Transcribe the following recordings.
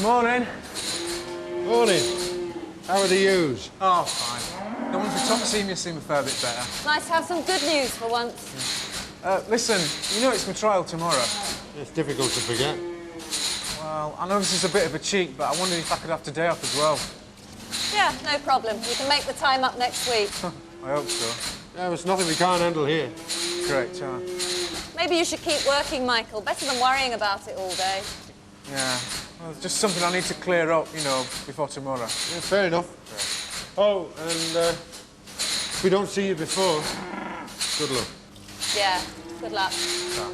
Morning. Morning. How are the ewes? Oh, fine. The ones with top senior seem a fair bit better. Nice to have some good news for once. Listen, you know it's my trial tomorrow. It's difficult to forget. Well, I know this is a bit of a cheat, but I wondered if I could have today off as well. Yeah, no problem. You can make the time up next week. I hope so. There's nothing we can't handle here. Correct, Maybe you should keep working, Michael. Better than worrying about it all day. Yeah. Well, it's just something I need to clear up, you know, before tomorrow. Yeah, fair enough. Yeah. Oh, and if we don't see you before, good luck. Yeah, good luck. Yeah.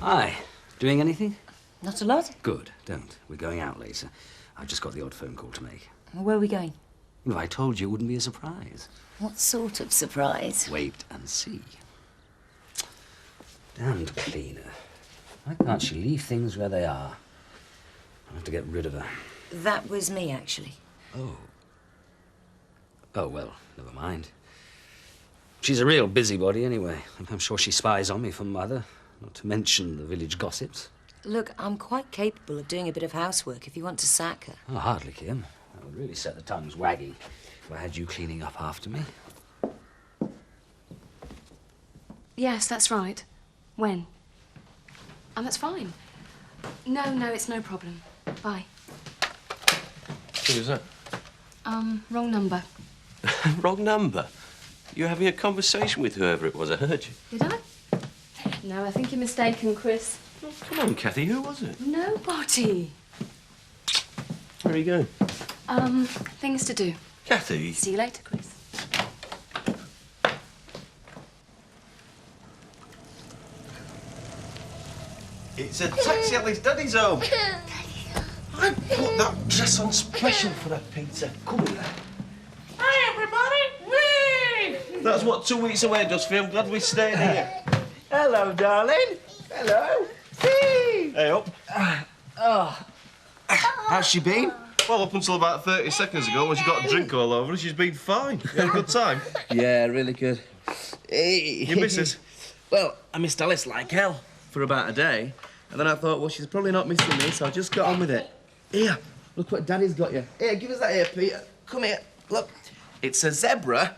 Hi. Doing anything? Not a lot. Good. Don't. We're going out later. I've just got the odd phone call to make. Where are we going? Well, I told you it wouldn't be a surprise. What sort of surprise? Wait and see. Damned cleaner. Why can't she leave things where they are? I'll have to get rid of her. That was me, actually. Oh. Oh, well, never mind. She's a real busybody anyway. I'm sure she spies on me from Mother. Not to mention the village gossips. Look, I'm quite capable of doing a bit of housework if you want to sack her. Oh, hardly, Kim. That would really set the tongues wagging if I had you cleaning up after me. Yes, that's right. When? And that's fine. No, it's no problem. Bye. Who was that? Wrong number. Wrong number? You were having a conversation with whoever it was, I heard you. Did I? No, I think you're mistaken, Chris. Oh, come on, Kathy, who was it? Nobody. Where are you going? Things to do. Kathy? See you later, Chris. It's a taxi, Alice. Daddy's home. I put that dress on special for her, Peter. Come here. Hi, everybody. Whee! That's what 2 weeks away does for you. I'm glad we stayed here. Hello, darling. Hello. Whee! Hey, up. How's she been? Well, up until about 30 seconds ago, when she got a drink all over her, she's been fine. You had a good time? Yeah, really good. Hey. Your missus? Well, I missed Alice like hell for about a day. And then I thought, well, she's probably not missing me, so I just got on with it. Here, look what Daddy's got you. Here, give us that here, Peter. Come here. Look. It's a zebra,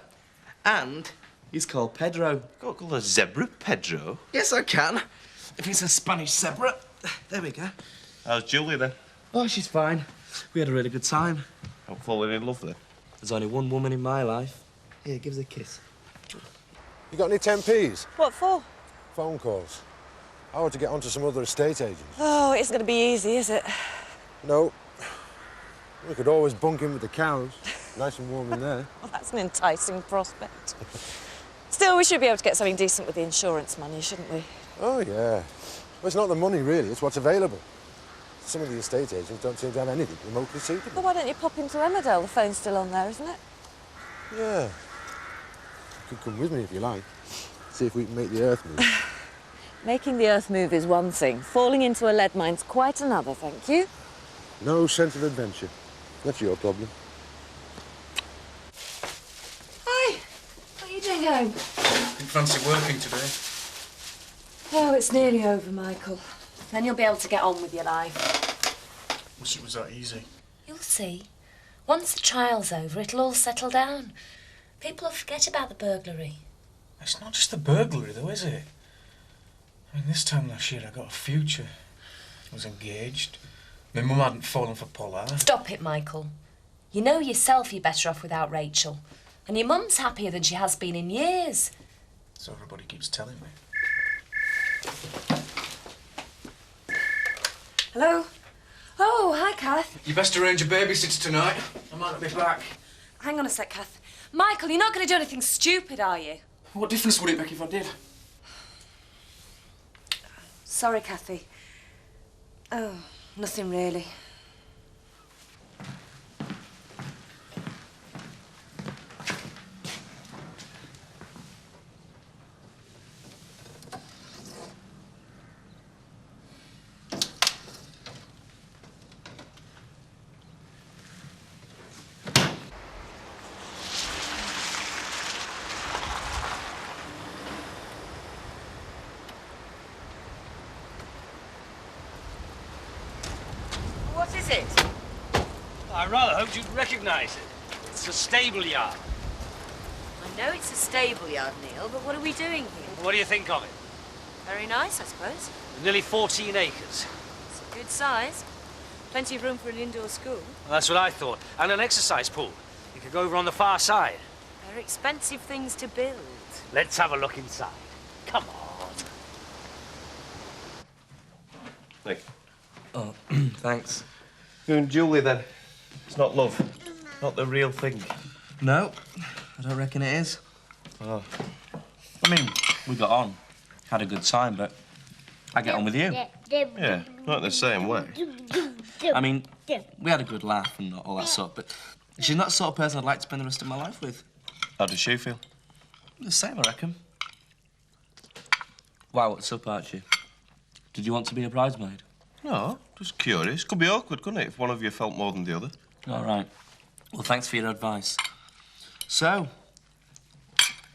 and he's called Pedro. Got called a zebra, Pedro? Yes, I can. If it's a Spanish zebra. There we go. How's Julie, then? Oh, she's fine. We had a really good time. I'm falling in love, then. There's only one woman in my life. Here, give us a kiss. You got any 10p's? What for? Phone calls. I want to get onto some other estate agents. Oh, it isn't going to be easy, is it? No. We could always bunk in with the cows. Nice and warm in there. Well, that's an enticing prospect. Still, we should be able to get something decent with the insurance money, shouldn't we? Oh, yeah. Well, it's not the money, really. It's what's available. Some of the estate agents don't seem to have anything remotely suitable. Well, why don't you pop into Emmerdale? The phone's still on there, isn't it? Yeah. You could come with me if you like. See if we can make the earth move. Making the earth move is one thing. Falling into a lead mine's quite another, thank you. No sense of adventure. That's your problem. Hi. What are you doing home? Didn't fancy working today. Oh, it's nearly over, Michael. Then you'll be able to get on with your life. Wish it was that easy. You'll see. Once the trial's over, it'll all settle down. People will forget about the burglary. It's not just the burglary, though, is it? I mean, this time last year I got a future. I was engaged. My mum hadn't fallen for Pollard. Stop it, Michael. You know yourself you're better off without Rachel. And your mum's happier than she has been in years. So everybody keeps telling me. Hello? Oh, hi, Kath. You best arrange a babysitter tonight. I might not be back. Hang on a sec, Kath. Michael, you're not going to do anything stupid, are you? What difference would it make if I did? Sorry, Kathy. Oh, nothing really. is it? I rather hoped you'd recognise it. It's a stable yard. I know it's a stable yard, Neil, but what are we doing here? What do you think of it? Very nice, I suppose. Nearly 14 acres. It's a good size. Plenty of room for an indoor school. Well, that's what I thought. And an exercise pool. You could go over on the far side. They're expensive things to build. Let's have a look inside. Come on. Nick. Oh, thanks. You and Julie, then. It's not love. Not the real thing. No, I don't reckon it is. Oh. I mean, we got on. Had a good time, but I get on with you. Yeah, not the same way. I mean, we had a good laugh and all that sort, but she's not the sort of person I'd like to spend the rest of my life with. How does she feel? The same, I reckon. Why, what's up, Archie? Did you want to be a bridesmaid? No, just curious. Could be awkward, couldn't it, if one of you felt more than the other? All right. Well, thanks for your advice. So,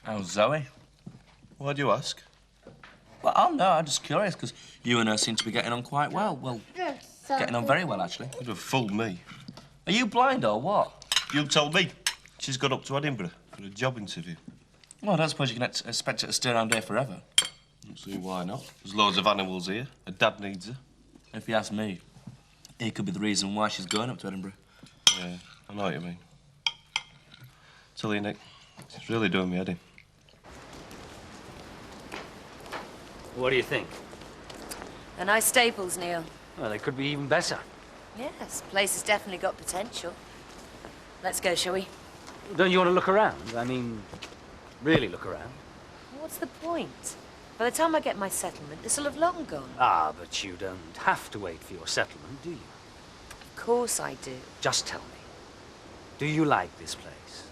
how's Zoe? Why'd you ask? Well, oh, no, I'm just curious, because you and her seem to be getting on quite well. Well, getting on very well, actually. You'd have fooled me. Are you blind or what? You told me. She's gone up to Edinburgh for a job interview. Well, I don't suppose you can expect her to stay around here forever. Don't see why not. There's loads of animals here. Her dad needs her. If you ask me, he could be the reason why she's going up to Edinburgh. Yeah, I know what you mean. Tell you, Nick, it's really doing me head in. What do you think? They're nice stables, Neil. Well, they could be even better. Yes, place has definitely got potential. Let's go, shall we? Don't you want to look around? I mean, really look around. What's the point? By the time I get my settlement, this will have long gone. Ah, but you don't have to wait for your settlement, do you? Of course I do. Just tell me. Do you like this place?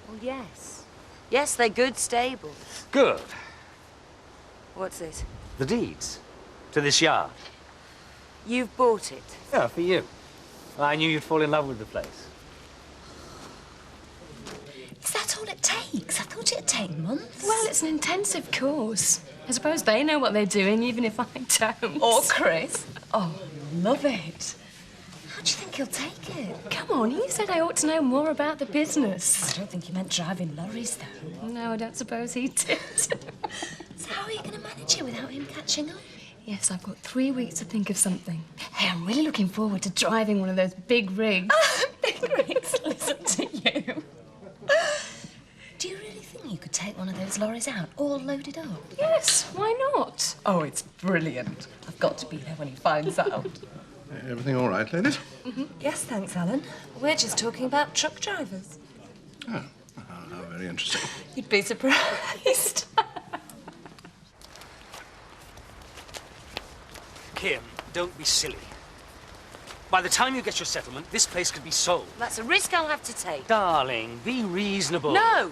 Well, yes. Yes, they're good stables. Good. What's it? The deeds to this yard. You've bought it. Yeah, for you. I knew you'd fall in love with the place. Is that all it takes? I thought it'd take months. Well, it's an intensive course. I suppose they know what they're doing, even if I don't. Or Chris. Oh, love it. How do you think he'll take it? Come on, you said I ought to know more about the business. I don't think you meant driving lorries, though. No, I don't suppose he did. So how are you going to manage it without him catching up? Yes, I've got 3 weeks to think of something. Hey, I'm really looking forward to driving one of those big rigs. Big rigs, listen to you. Do you really think you could take one of those lorries out, all loaded up? Yes, why not? Oh, it's brilliant. I've got to be there when he finds out. Everything all right, ladies? Yes, thanks, Alan. We're just talking about truck drivers. Oh, very interesting. You'd be surprised. Kim, don't be silly. By the time you get your settlement, this place could be sold. That's a risk I'll have to take. Darling, be reasonable. No!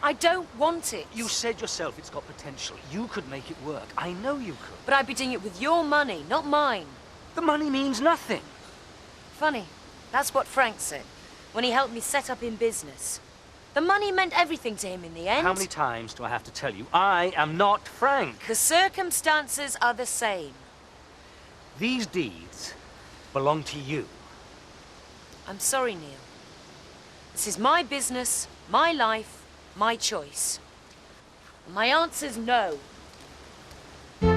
I don't want it. You said yourself it's got potential. You could make it work. I know you could. But I'd be doing it with your money, not mine. The money means nothing. Funny. That's what Frank said when he helped me set up in business. The money meant everything to him in the end. How many times do I have to tell you? I am not Frank. The circumstances are the same. These deeds belong to you. I'm sorry, Neil. This is my business, my life, my choice. And my answer's no. No,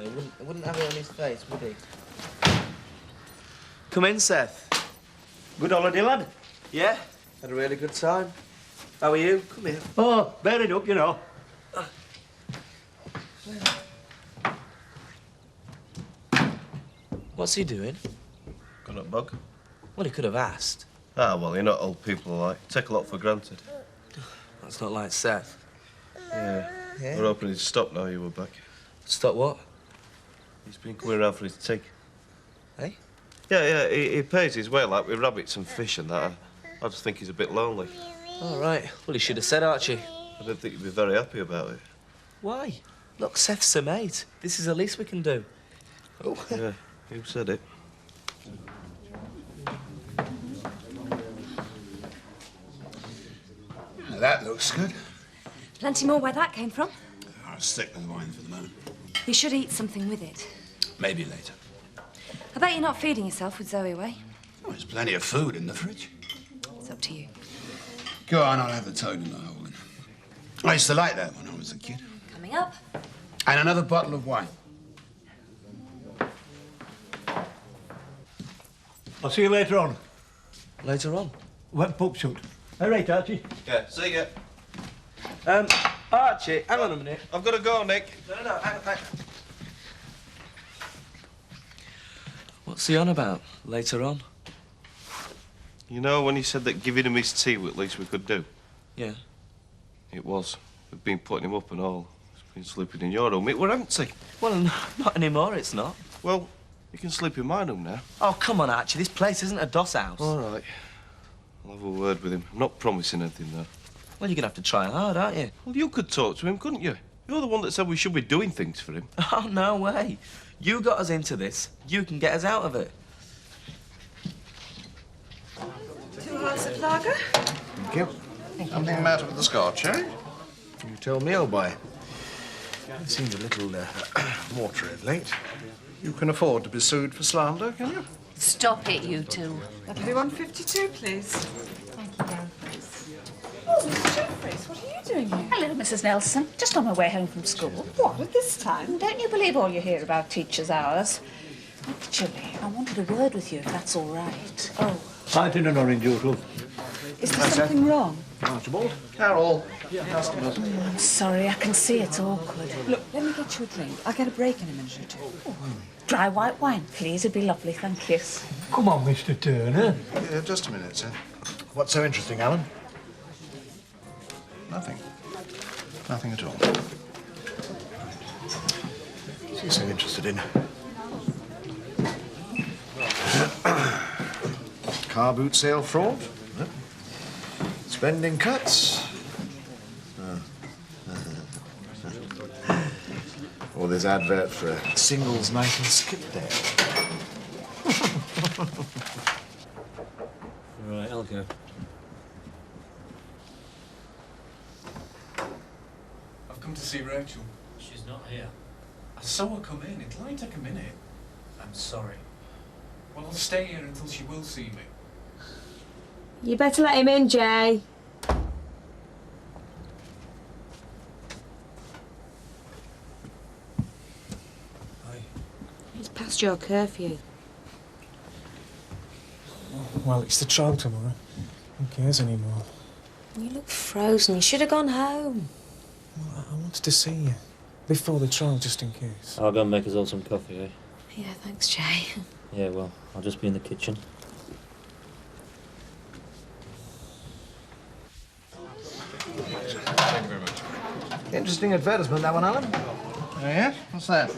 he wouldn't have it on his face, would he? Come in, Seth. Good holiday, lad? Yeah, had a really good time. How are you? Come here. Oh, bear it up, you know. What's he doing? Got a bug? Well, he could have asked. Ah, well, you know what old people are like. Take a lot for granted. That's not like Seth. Yeah. Yeah? We're hoping he'd stop now you were back. Stop what? He's been coming around for his tea. Eh? Yeah, he pays his way, like with rabbits and fish and that. I just think he's a bit lonely. All right. Well, he should have said, Archie. I don't think he'd be very happy about it. Why? Look, Seth's a mate. This is the least we can do. Oh. Yeah, who said it? that looks good. Plenty more where that came from. I'll stick with wine for the moment. You should eat something with it. Maybe later. I bet you're not feeding yourself with Zoe away. Oh, there's plenty of food in the fridge. It's up to you. Go on, I'll have the toad in the hole. I used to like that when I was a kid. Coming up. And another bottle of wine. I'll see you later on. Later on? Wet pub shoot. All right, Archie. Yeah, see ya. Archie, hang on a minute. I've got to go, Nick. No, hang. What's he on about? Later on? You know when he said that giving him his tea was at least we could do? Yeah. It was. We've been putting him up and all. He's been sleeping in your room. It were empty. Well, not anymore, it's not. Well, you can sleep in my room now. Oh, come on, Archie. This place isn't a doss house. All right. I'll have a word with him. I'm not promising anything, though. Well, you're going to have to try hard, aren't you? Well, you could talk to him, couldn't you? You're the one that said we should be doing things for him. Oh, no way. You got us into this. You can get us out of it. 2 hearts of lager? Thank you. Something the matter with the scotch, eh? You told me, old boy. It seems a little watery of late. You can afford to be sued for slander, can you? Stop it, you two. That'll be 152, please. Thank you, Dan. Oh, Mr. Jeffries, what are you doing here? Hello, Mrs. Nelson. Just on my way home from school. What, at this time? Don't you believe all you hear about teachers' hours? Actually, I wanted a word with you, if that's all right. Oh. Pint in an orange juice. Is there something wrong? Archibald. Carol. Customers. I'm sorry, I can see it's awkward. Look, let me get you a drink. I'll get a break in a minute or two. Dry white wine, please. It'd be lovely, thank you. Come on, Mr. Turner. Just a minute, sir. What's so interesting, Alan? Nothing. Nothing at all. What's he so interested in? Car boot sale fraud? No. Spending cuts? Or this advert for a singles night in Skipdale. Right, I'll go. I've come to see Rachel. She's not here. I saw her come in. It'll only take a minute. I'm sorry. Well, I'll stay here until she will see me. You better let him in, Jay. It's past your curfew. Well, it's the trial tomorrow. Who cares anymore? You look frozen. You should have gone home. Well, I wanted to see you before the trial, just in case. I'll go and make us all some coffee, eh? Yeah, thanks, Jay. Yeah, well, I'll just be in the kitchen. Thank you very much. Interesting advertisement, that one, Alan. Oh, yes? What's that?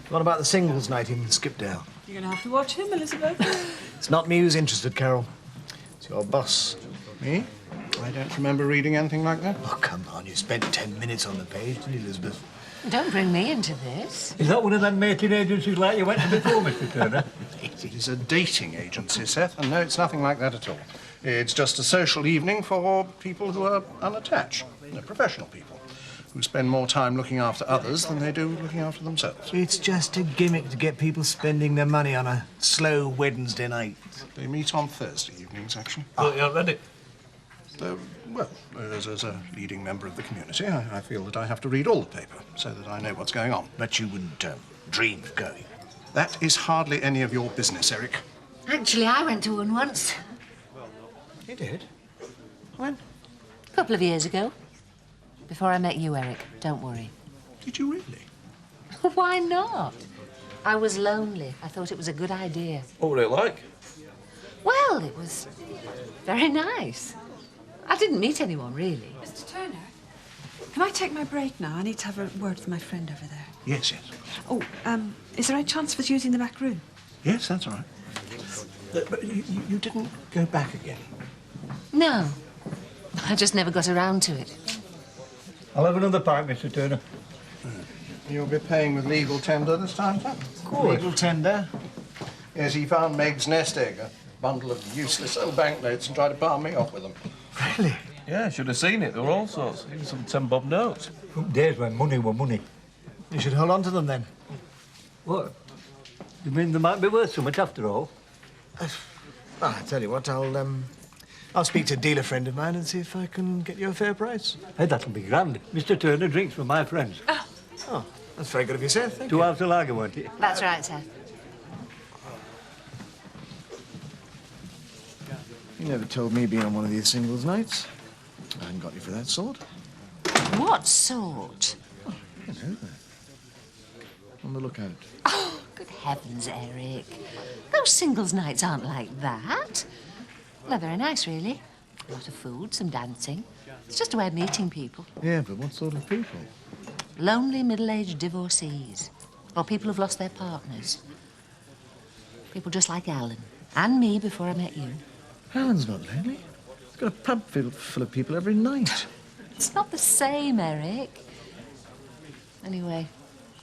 What about the singles night in Skipdale? You're going to have to watch him, Elizabeth. It's not me who's interested, Carol. It's your boss. Me? I don't remember reading anything like that. Oh, come on. You spent 10 minutes on the page, didn't you, Elizabeth? Don't bring me into this. Is that one of them mating agencies like you went to before, Mr. Turner? It is a dating agency, Seth, and no, it's nothing like that at all. It's just a social evening for people who are unattached. They're professional people who spend more time looking after others than they do looking after themselves. It's just a gimmick to get people spending their money on a slow Wednesday night. They meet on Thursday evenings, actually. Oh, you read it? Well, as a leading member of the community, I feel that I have to read all the paper so that I know what's going on. But you wouldn't dream of going. That is hardly any of your business, Eric. Actually, I went to one once. You did? When? A couple of years ago. Before I met you, Eric. Don't worry. Did you really? Why not? I was lonely. I thought it was a good idea. What were it like? Well, it was very nice. I didn't meet anyone, really. Mr. Turner, can I take my break now? I need to have a word with my friend over there. Yes, yes. Oh, is there any chance of us using the back room? Yes, that's all right. But you didn't go back again? No. I just never got around to it. I'll have another pint, Mr. Turner. You'll be paying with legal tender this time, sir? Of course. Legal tender? Yes, he found Meg's nest egg, a bundle of useless old banknotes, and tried to palm me off with them. Really? Yeah, I should have seen it. There were all sorts. Even some 10-bob notes. From days when money were money. You should hold on to them then. What? You mean they might be worth so much after all? Well, I tell you what, I'll speak to a dealer friend of mine and see if I can get you a fair price. Hey, that'll be grand. Mr. Turner drinks for my friends. Oh, that's very good of you, sir. Thank 2 you. halves of lager, won't it? That's right, sir. You never told me being on one of these singles nights. I hadn't got you for that sort. What sort? You know, on the lookout. Oh, good heavens, Eric. Those singles nights aren't like that. They're very nice, really. A lot of food, some dancing. It's just a way of meeting people. Yeah, but what sort of people? Lonely, middle-aged divorcees. Or people who've lost their partners. People just like Alan. And me before I met you. Alan's not lonely. He's got a pub full of people every night. It's not the same, Eric. Anyway,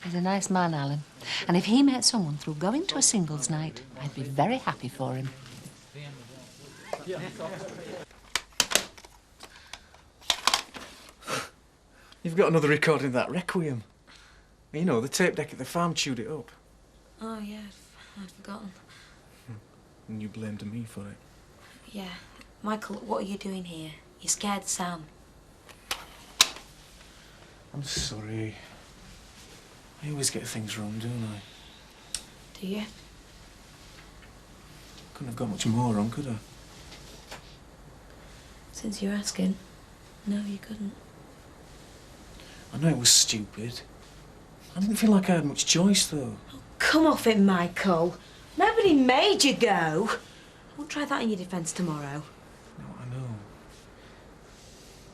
he's a nice man, Alan. And if he met someone through going to a singles night, I'd be very happy for him. You've got another recording of that Requiem. You know, the tape deck at the farm chewed it up. Oh, yeah, I'd forgotten. And you blamed me for it. Yeah. Michael, what are you doing here? You scared Sam. I'm sorry. I always get things wrong, don't I? Do you? Couldn't have got much more wrong, could I? Since you're asking, no, you couldn't. I know it was stupid. I didn't feel like I had much choice, though. Come off it, Michael. Nobody made you go. We'll try that in your defence tomorrow. No, I know.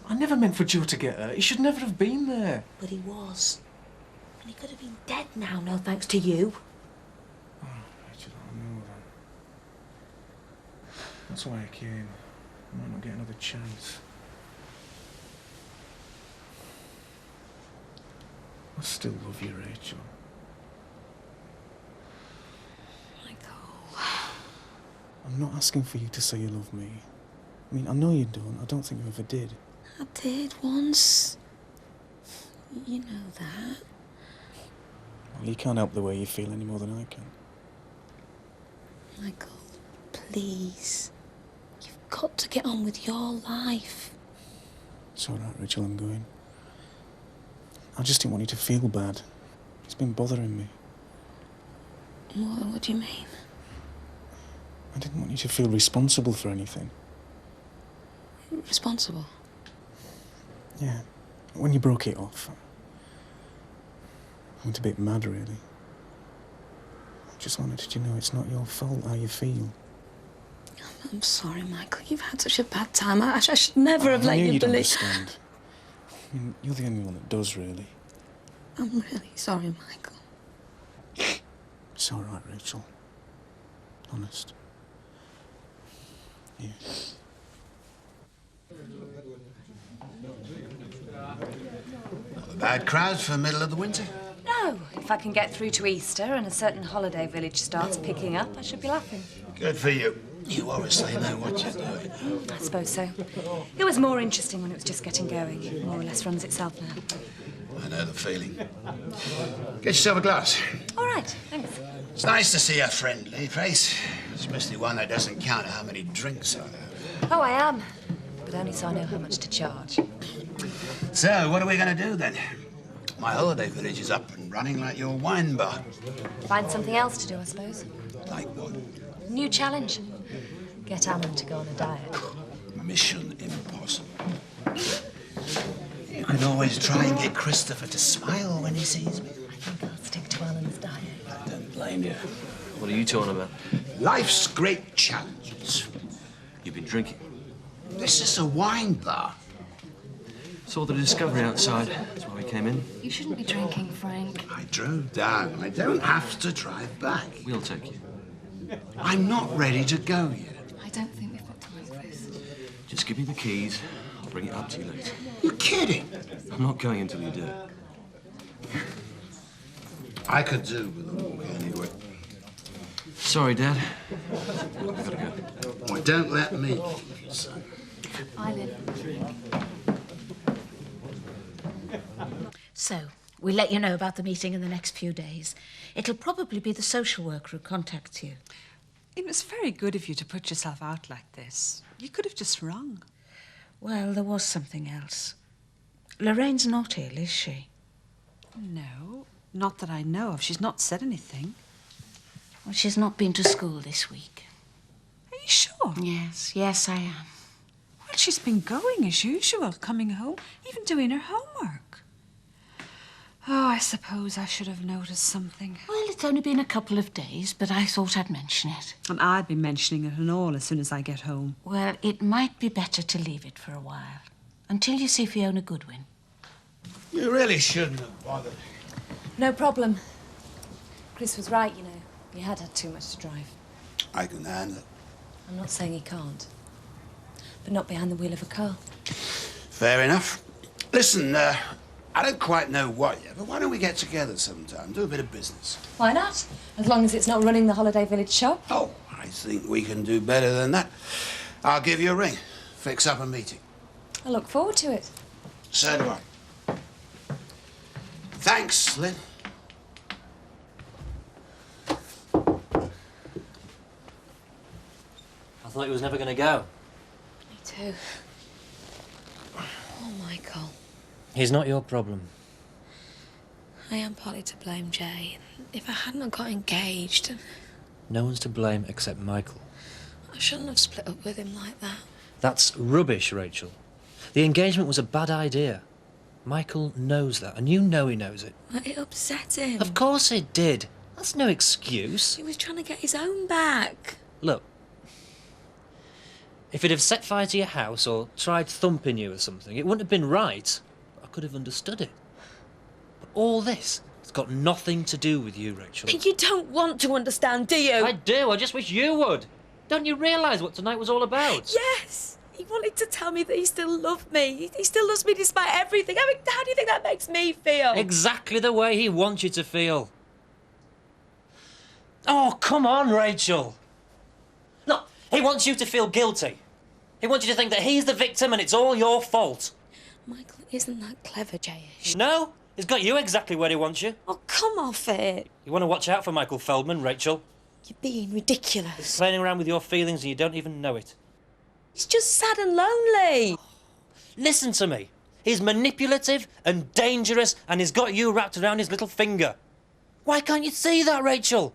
I never meant for Joe to get hurt. He should never have been there. But he was. And he could have been dead now, no thanks to you. Oh, Rachel, I know that. That's why I came. I might not get another chance. I still love you, Rachel. I'm not asking for you to say you love me. I mean, I know you don't. I don't think you ever did. I did once. You know that. Well, you can't help the way you feel any more than I can. Michael, please. You've got to get on with your life. It's all right, Rachel, I'm going. I just didn't want you to feel bad. It's been bothering me. What do you mean? I didn't want you to feel responsible for anything. Responsible? Yeah. When you broke it off, I went a bit mad, really. I just wanted you to know it's not your fault how you feel. I'm sorry, Michael. You've had such a bad time. I should never have let you you'd believe... understand. I mean, you're the only one that does, really. I'm really sorry, Michael. It's all right, Rachel. Honest. Yeah. Not a bad crowd for the middle of the winter. No, if I can get through to Easter and a certain holiday village starts picking up, I should be laughing. Good for you. You obviously know what you're doing. I suppose so. It was more interesting when it was just getting going. It more or less runs itself now. I know the feeling. Get yourself a glass. All right, thanks. It's nice to see a friendly face, especially one that doesn't count how many drinks I have. Oh, I am. But only so I know how much to charge. So, what are we going to do then? My holiday village is up and running like your wine bar. Find something else to do, I suppose. Like what? New challenge. Get Alan to go on a diet. Mission impossible. You can always try and get Christopher to smile when he sees me. I think I'll stick to Alan's diet. I don't blame you. What are you talking about? Life's great challenges. You've been drinking. This is a wine bar. Saw the Discovery outside. That's why we came in. You shouldn't be drinking, Frank. I drove down. I don't have to drive back. We'll take you. I'm not ready to go yet. I don't think we've got time for this. Just give me the keys. I'll bring it up to you later. You're kidding. I'm not going until you do. I could do with a walk anyway. Sorry, Dad. I gotta go. Well, don't let me. Eileen. So, we'll let you know about the meeting in the next few days. It'll probably be the social worker who contacts you. It was very good of you to put yourself out like this. You could have just rung. Well, there was something else. Lorraine's not ill, is she? No, not that I know of. She's not said anything. Well, she's not been to school this week. Are you sure? Yes, I am. Well, she's been going as usual, coming home, even doing her homework. Oh, I suppose I should have noticed something. Well, it's only been a couple of days, but I thought I'd mention it. And I'll be mentioning it and all as soon as I get home. Well, it might be better to leave it for a while, until you see Fiona Goodwin. You really shouldn't have bothered. No problem. Chris was right, you know. You had too much to drive. I can handle it. I'm not saying he can't. But not behind the wheel of a car. Fair enough. Listen, I don't quite know what yet, but why don't we get together sometime, do a bit of business? Why not? As long as it's not running the Holiday Village shop. Oh, I think we can do better than that. I'll give you a ring. Fix up a meeting. I look forward to it. So do I. Thanks, Lynn. I thought he was never going to go. Me too. Oh, Michael. He's not your problem. I am partly to blame, Jay. If I hadn't got engaged, No one's to blame except Michael. I shouldn't have split up with him like that. That's rubbish, Rachel. The engagement was a bad idea. Michael knows that, and you know he knows it. It upset him. Of course it did. That's no excuse. He was trying to get his own back. Look, if he'd have set fire to your house or tried thumping you or something, it wouldn't have been right. I could have understood it. But all this, it's got nothing to do with you, Rachel. You don't want to understand, do you? I do. I just wish you would. Don't you realise what tonight was all about? Yes! He wanted to tell me that he still loved me. He still loves me despite everything. I mean, how do you think that makes me feel? Exactly the way he wants you to feel. Oh, come on, Rachel. Look, he wants you to feel guilty. He wants you to think that he's the victim and it's all your fault. Michael isn't that clever, Jayish. No, he's got you exactly where he wants you. Oh, come off it. You want to watch out for Michael Feldman, Rachel. You're being ridiculous. He's playing around with your feelings and you don't even know it. He's just sad and lonely. Listen to me. He's manipulative and dangerous and he's got you wrapped around his little finger. Why can't you see that, Rachel?